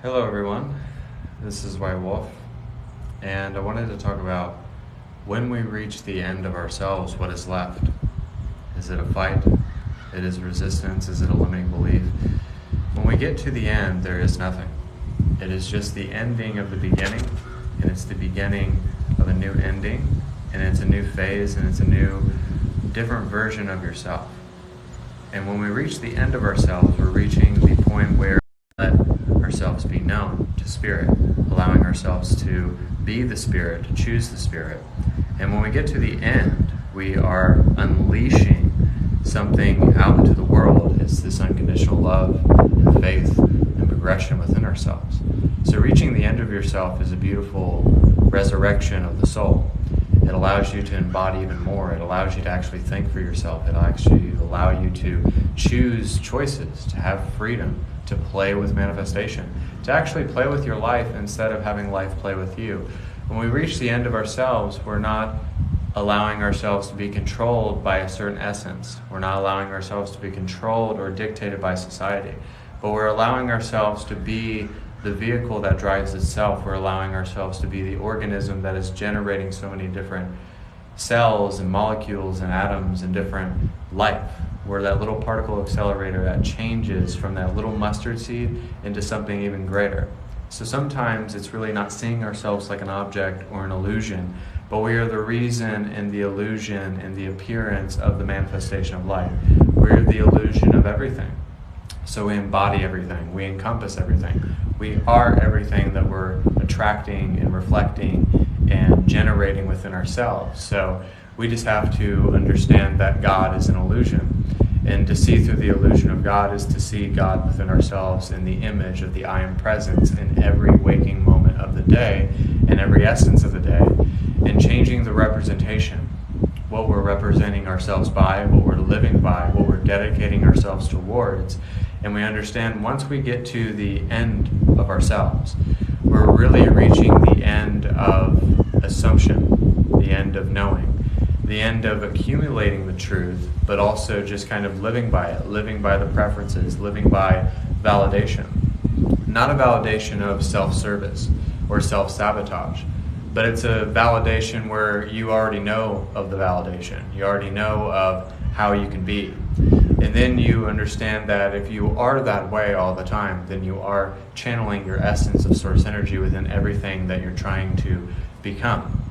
Hello everyone, this is White Wolf, and I wanted to talk about when we reach the end of ourselves, what is left? Is it a fight? It is resistance? Is it a limiting belief? When we get to the end, there is nothing. It is just the ending of the beginning, and it's the beginning of a new ending, and it's a new phase, and it's a new, different version of yourself. And when we reach the end of ourselves, we're reaching the point where we let ourselves be known to Spirit, allowing ourselves to be the Spirit, to choose the Spirit. And when we get to the end, we are unleashing something out into the world. It's this unconditional love and faith and progression within ourselves. So reaching the end of yourself is a beautiful resurrection of the soul. It allows you to embody even more. It allows you to actually think for yourself. It actually allows you to choose choices, to have freedom, to play with manifestation, to actually play with your life instead of having life play with you. When we reach the end of ourselves, we're not allowing ourselves to be controlled by a certain essence. We're not allowing ourselves to be controlled or dictated by society, but we're allowing ourselves to be the vehicle that drives itself. We're allowing ourselves to be the organism that is generating so many different cells and molecules and atoms and different life. We're that little particle accelerator that changes from that little mustard seed into something even greater. So sometimes it's really not seeing ourselves like an object or an illusion, but we are the reason and the illusion and the appearance of the manifestation of life. We're the illusion of everything. So we embody everything. We encompass everything. We are everything that we're attracting and reflecting and generating within ourselves. So we just have to understand that God is an illusion. And to see through the illusion of God is to see God within ourselves in the image of the I am presence in every waking moment of the day and every essence of the day, and changing the representation, what we're representing ourselves by, what we're living by, what we're dedicating ourselves towards. And we understand once we get to the end of ourselves, we're really reaching the end of assumption, the end of knowing, the end of accumulating the truth, but also just kind of living by it, living by the preferences, living by validation. Not a validation of self-service or self-sabotage, but it's a validation where you already know of the validation. You already know of how you can be. And then you understand that if you are that way all the time, then you are channeling your essence of source energy within everything that you're trying to become.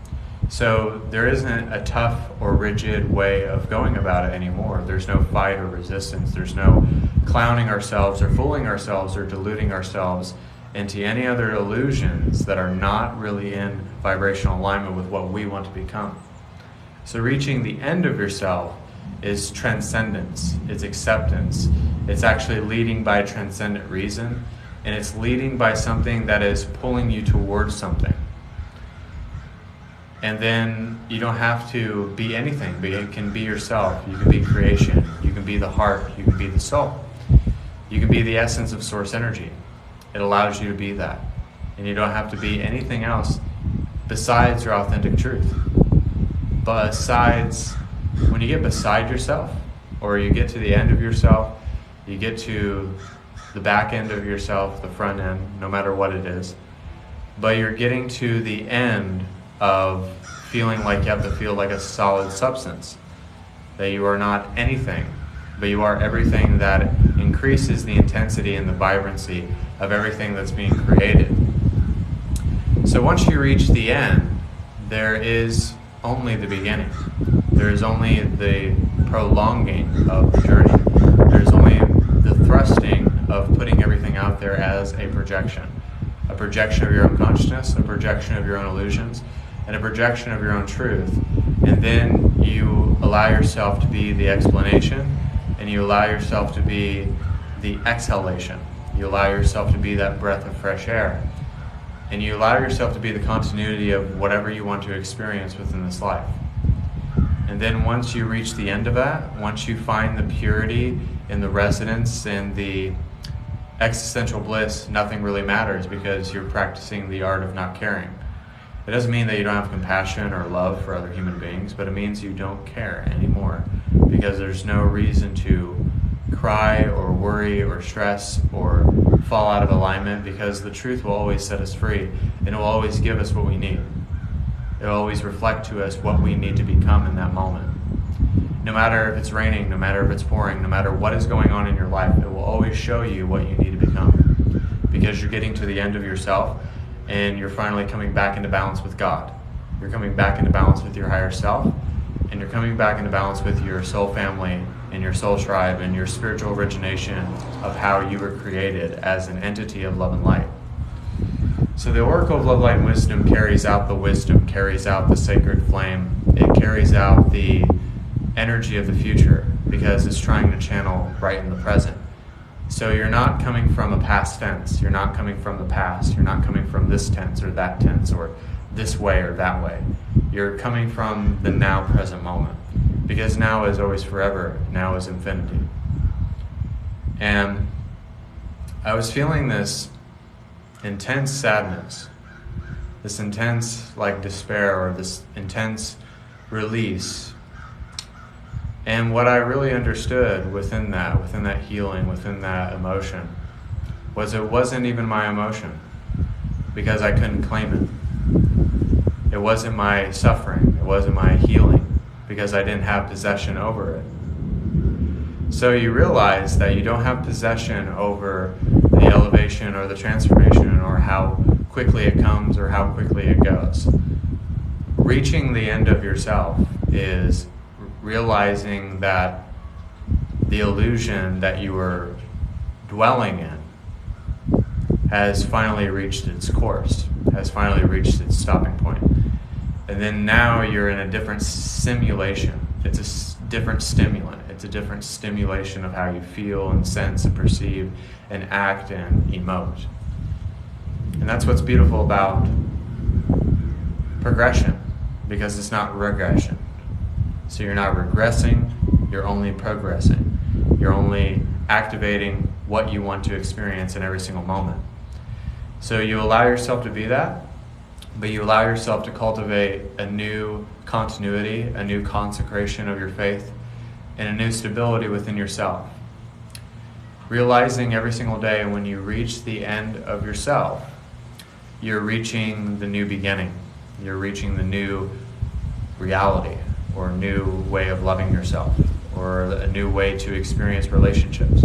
So there isn't a tough or rigid way of going about it anymore. There's no fight or resistance. There's no clowning ourselves or fooling ourselves or deluding ourselves into any other illusions that are not really in vibrational alignment with what we want to become. So reaching the end of yourself is transcendence, it's acceptance, it's actually leading by transcendent reason, and it's leading by something that is pulling you towards something. And then you don't have to be anything, but you can be yourself. You can be creation, you can be the heart, you can be the soul, you can be the essence of source energy. It allows you to be that, and you don't have to be anything else besides your authentic truth. Besides, when you get beside yourself, or you get to the end of yourself, you get to the back end of yourself, the front end, no matter what it is, but you're getting to the end of feeling like you have to feel like a solid substance, that you are not anything, but you are everything that increases the intensity and the vibrancy of everything that's being created. So once you reach the end, there is only the beginning. There is only the prolonging of the journey. There's only the thrusting of putting everything out there as a projection of your own consciousness, a projection of your own illusions, and a projection of your own truth. And then you allow yourself to be the explanation, and you allow yourself to be the exhalation. You allow yourself to be that breath of fresh air. And you allow yourself to be the continuity of whatever you want to experience within this life. And then once you reach the end of that, once you find the purity and the resonance and the existential bliss, nothing really matters because you're practicing the art of not caring. It doesn't mean that you don't have compassion or love for other human beings, but it means you don't care anymore because there's no reason to cry or worry or stress or fall out of alignment, because the truth will always set us free, and it will always give us what we need. It will always reflect to us what we need to become in that moment. No matter if it's raining, no matter if it's pouring, no matter what is going on in your life, it will always show you what you need to become, because you're getting to the end of yourself and you're finally coming back into balance with God. You're coming back into balance with your higher self, and you're coming back into balance with your soul family and your soul tribe and your spiritual origination of how you were created as an entity of love and light. So the Oracle of Love, Light, and Wisdom carries out the wisdom, carries out the sacred flame. It carries out the energy of the future, because it's trying to channel right in the present. So you're not coming from a past tense. You're not coming from the past. You're not coming from this tense or that tense or this way or that way. You're coming from the now present moment, because now is always forever. Now is infinity. And I was feeling this intense sadness, this intense despair, or this intense release. And what I really understood within that healing, within that emotion, was it wasn't even my emotion, because I couldn't claim it. It wasn't my suffering, it wasn't my healing, because I didn't have possession over it. So you realize that you don't have possession over the elevation or the transformation, or how quickly it comes or how quickly it goes. Reaching the end of yourself is realizing that the illusion that you were dwelling in has finally reached its course, has finally reached its stopping point. And then now you're in a different simulation. It's a different stimulant. It's a different stimulation of how you feel and sense and perceive and act and emote. And that's what's beautiful about progression, because it's not regression. So you're not regressing, you're only progressing. You're only activating what you want to experience in every single moment. So you allow yourself to be that, but you allow yourself to cultivate a new continuity, a new consecration of your faith, and a new stability within yourself. Realizing every single day when you reach the end of yourself, you're reaching the new beginning. You're reaching the new reality, or a new way of loving yourself, or a new way to experience relationships,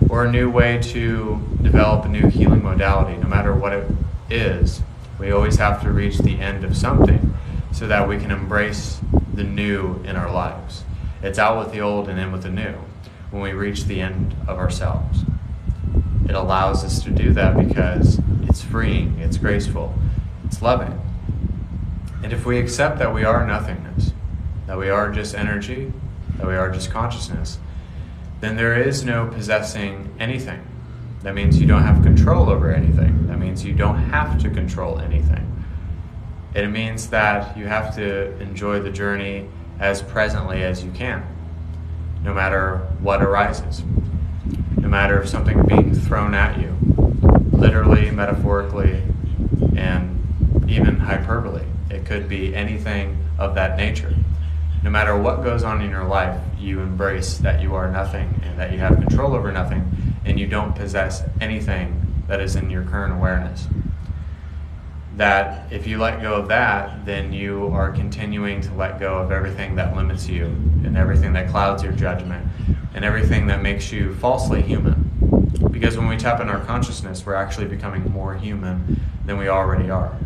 or a new way to develop a new healing modality. No matter what it is, we always have to reach the end of something so that we can embrace the new in our lives. It's out with the old and in with the new when we reach the end of ourselves. It allows us to do that because it's freeing, it's graceful, it's loving. And if we accept that we are nothingness, that we are just energy, that we are just consciousness, then there is no possessing anything. That means you don't have control over anything. That means you don't have to control anything. It means that you have to enjoy the journey as presently as you can, no matter what arises. No matter if something's being thrown at you, literally, metaphorically, and even hyperbole. It could be anything of that nature. No matter what goes on in your life, you embrace that you are nothing and that you have control over nothing, and you don't possess anything that is in your current awareness. That if you let go of that, then you are continuing to let go of everything that limits you, and everything that clouds your judgment, and everything that makes you falsely human. Because when we tap in our consciousness, we're actually becoming more human than we already are.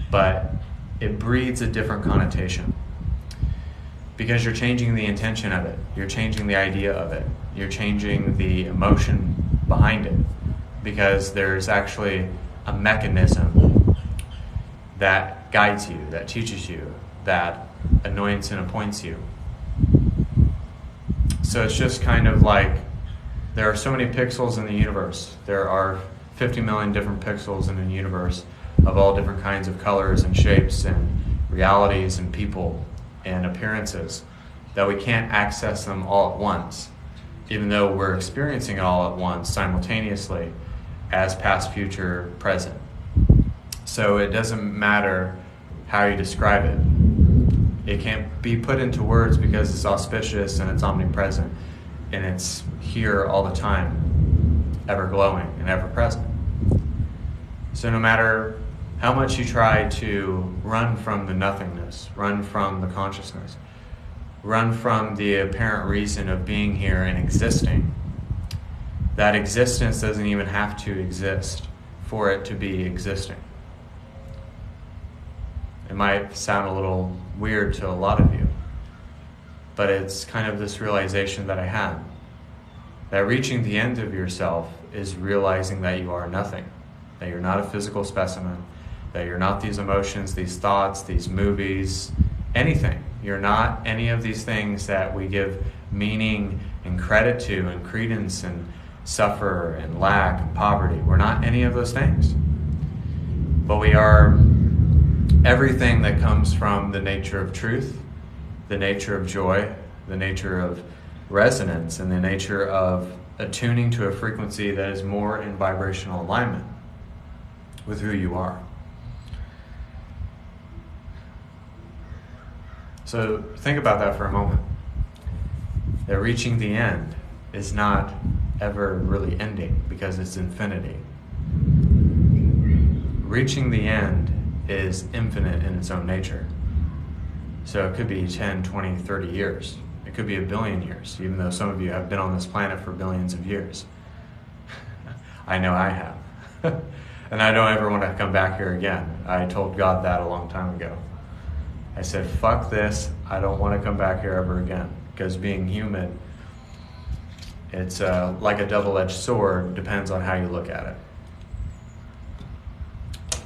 But it breeds a different connotation, because you're changing the intention of it, you're changing the idea of it, you're changing the emotion behind it, because there's actually a mechanism that guides you, that teaches you, that anoints and appoints you. So it's just kind of like, there are so many pixels in the universe. There are 50 million different pixels in the universe of all different kinds of colors and shapes and realities and people and appearances, that we can't access them all at once, even though we're experiencing it all at once simultaneously as past, future, present. So it doesn't matter how you describe it. It can't be put into words because it's auspicious and it's omnipresent and it's here all the time. ever glowing and ever present. So no matter how much you try to run from the nothingness, run from the consciousness, run from the apparent reason of being here and existing, that existence doesn't even have to exist for it to be existing. It might sound a little weird to a lot of you, but it's kind of this realization that I had, that reaching the end of yourself is realizing that you are nothing, that you're not a physical specimen, that you're not these emotions, these thoughts, these movies, anything. You're not any of these things that we give meaning and credit to and credence and suffer and lack and poverty. We're not any of those things. But we are everything that comes from the nature of truth, the nature of joy, the nature of resonance, and the nature of attuning to a frequency that is more in vibrational alignment with who you are. So think about that for a moment. That reaching the end is not ever really ending because it's infinity. Reaching the end is infinite in its own nature. So it could be 10, 20, 30 years. It could be 1 billion years, even though some of you have been on this planet for billions of years. I know I have. And I don't ever want to come back here again. I told God that a long time ago. I said, fuck this, I don't want to come back here ever again. Because being human, it's like a double-edged sword, depends on how you look at it.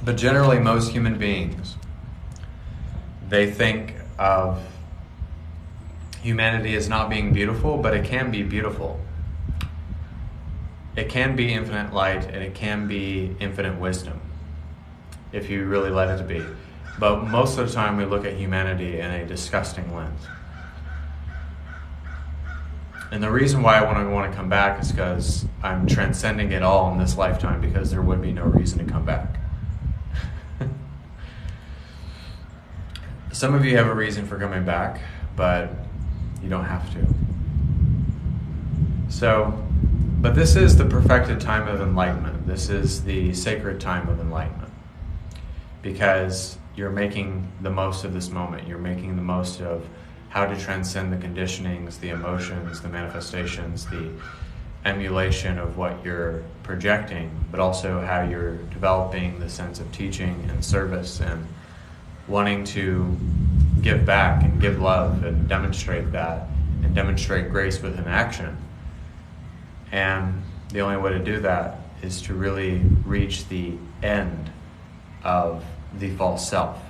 But generally, most human beings, they think of humanity as not being beautiful, but it can be beautiful. It can be infinite light, and it can be infinite wisdom, if you really let it be. But most of the time, we look at humanity in a disgusting lens. And the reason why I want to come back is because I'm transcending it all in this lifetime, because there would be no reason to come back. Some of you have a reason for coming back, but you don't have to. But this is the perfected time of enlightenment. This is the sacred time of enlightenment. Because you're making the most of this moment. You're making the most of how to transcend the conditionings, the emotions, the manifestations, the emulation of what you're projecting, but also how you're developing the sense of teaching and service and wanting to give back and give love and demonstrate that and demonstrate grace with an action. And the only way to do that is to really reach the end of the false self.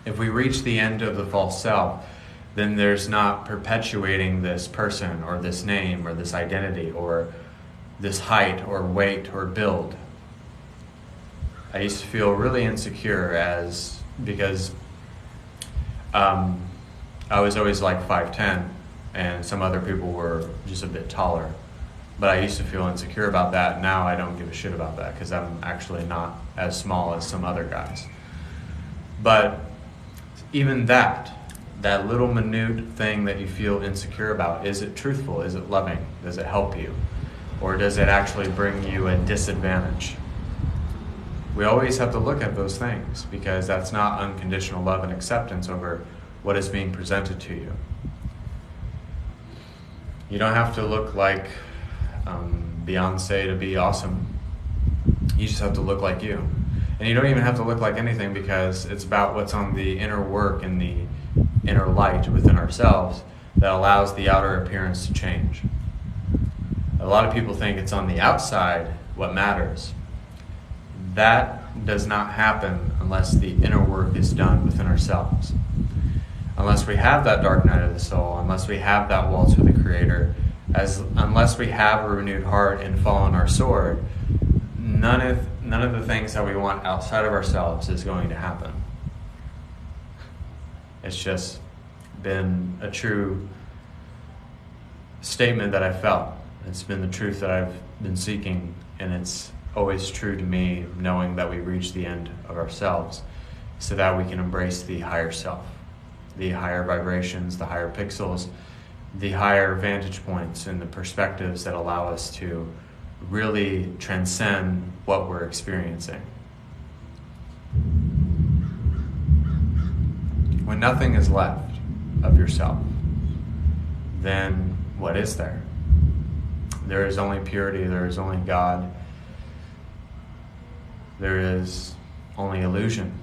If we reach the end of the false self, then there's not perpetuating this person or this name or this identity or this height or weight or build. I used to feel really insecure because I was always like 5'10", and some other people were just a bit taller. But I used to feel insecure about that. Now I don't give a shit about that because I'm actually not as small as some other guys. But even that little minute thing that you feel insecure about, is it truthful? Is it loving? Does it help you? Or does it actually bring you a disadvantage? We always have to look at those things because that's not unconditional love and acceptance over what is being presented to you. You don't have to look like Beyonce to be awesome. You just have to look like you. And you don't even have to look like anything because it's about what's on the inner work and the inner light within ourselves that allows the outer appearance to change. A lot of people think it's on the outside what matters. That does not happen unless the inner work is done within ourselves. Unless we have that dark night of the soul, unless we have that waltz with the Creator, unless we have a renewed heart and fall on our sword, none of the things that we want outside of ourselves is going to happen. It's just been a true statement that I felt. It's been the truth that I've been seeking, and it's always true to me, knowing that we reach the end of ourselves so that we can embrace the higher self, the higher vibrations, the higher pixels, the higher vantage points and the perspectives that allow us to really transcend what we're experiencing. When nothing is left of yourself, then what is there? There is only purity, there is only God, there is only illusion.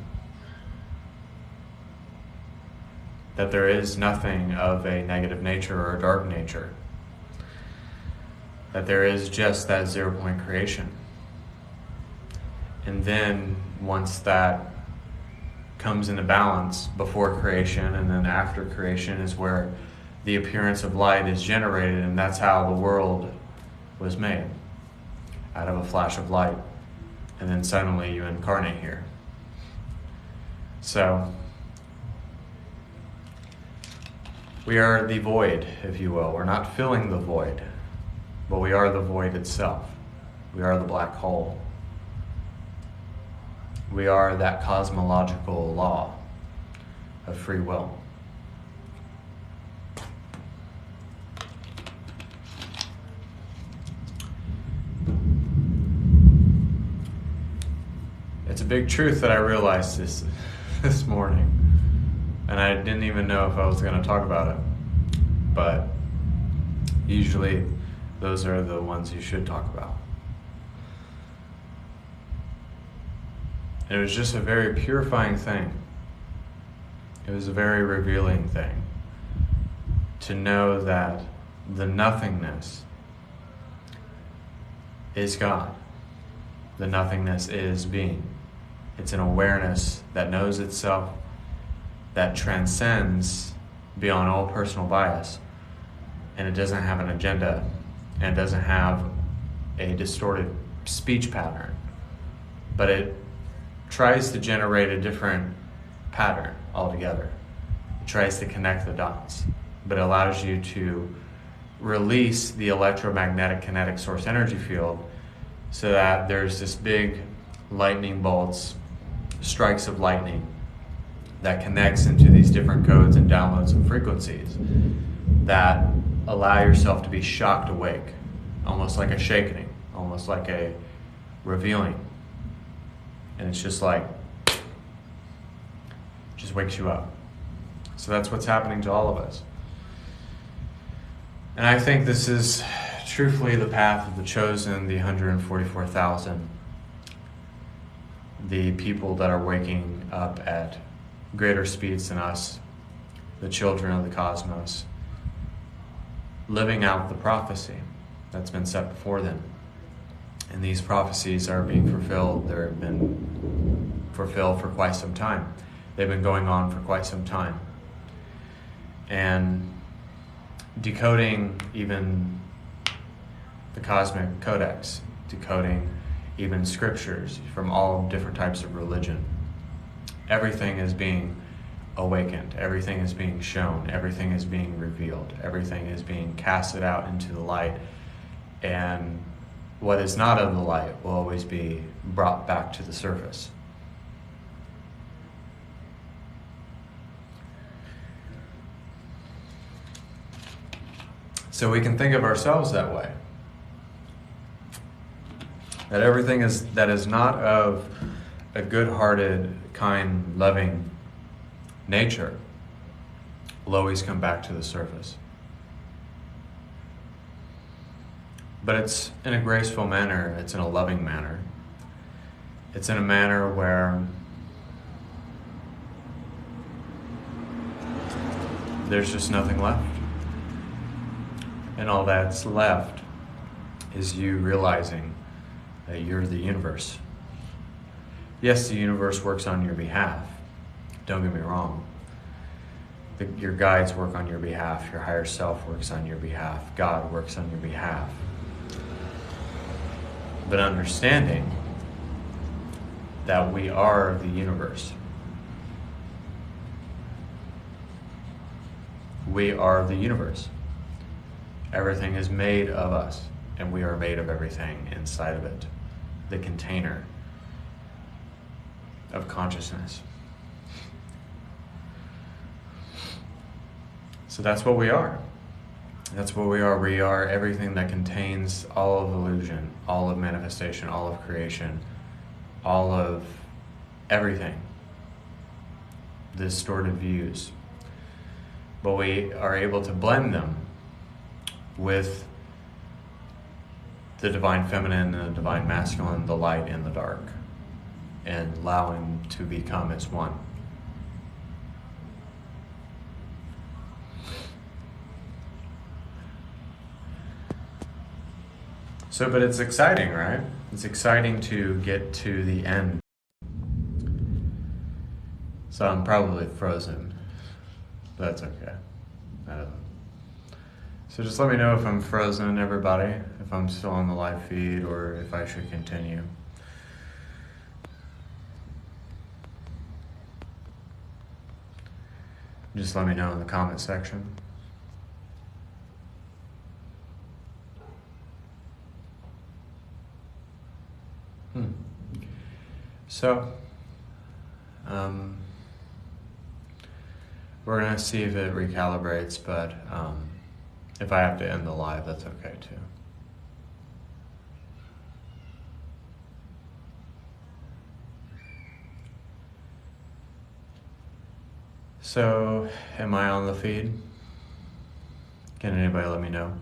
That there is nothing of a negative nature or a dark nature. That there is just that 0 point creation. And then once that comes into balance before creation and then after creation is where the appearance of light is generated, and that's how the world was made, out of a flash of light. And then suddenly you incarnate here. So we are the void, if you will. We're not filling the void, but we are the void itself. We are the black hole. We are that cosmological law of free will. It's a big truth that I realized this morning, and I didn't even know if I was going to talk about it, but usually those are the ones you should talk about. It was just a very purifying thing. It was a very revealing thing to know that the nothingness is God. The nothingness is being. It's an awareness that knows itself, that transcends beyond all personal bias, and it doesn't have an agenda, and it doesn't have a distorted speech pattern, but it tries to generate a different pattern altogether. It tries to connect the dots, but it allows you to release the electromagnetic kinetic source energy field so that there's this big lightning bolts, strikes of lightning that connects into these different codes and downloads of frequencies that allow yourself to be shocked awake, almost like a shaking, almost like a revealing. And it's just like, just wakes you up. So that's what's happening to all of us. And I think this is truthfully the path of the chosen, the 144,000, the people that are waking up at greater speeds than us, the children of the cosmos, living out the prophecy that's been set before them. And these prophecies are being fulfilled. They've been fulfilled for quite some time. They've been going on for quite some time. And decoding even the cosmic codex, decoding even scriptures from all different types of religion. Everything is being awakened. Everything is being shown. Everything is being revealed. Everything is being casted out into the light. And what is not of the light will always be brought back to the surface. So we can think of ourselves that way. That everything that is not of a good-hearted, kind, loving nature will always come back to the surface. But it's in a graceful manner, it's in a loving manner. It's in a manner where there's just nothing left. And all that's left is you realizing that you're the universe. Yes, the universe works on your behalf. Don't get me wrong. Your guides work on your behalf. Your higher self works on your behalf. God works on your behalf. But understanding that we are the universe. We are the universe. Everything is made of us, and we are made of everything inside of it. The container of consciousness. So that's what we are. That's what we are. We are everything that contains all of illusion, all of manifestation, all of creation, all of everything. Distorted views. But we are able to blend them with the divine feminine and the divine masculine, the light and the dark, and allowing to become as one. So, but it's exciting, right? It's exciting to get to the end. So I'm probably frozen. That's okay. So just let me know if I'm frozen, everybody, if I'm still on the live feed or if I should continue. Just let me know in the comment section. So, we're going to see if it recalibrates, but if I have to end the live, that's okay too. So, am I on the feed? Can anybody let me know?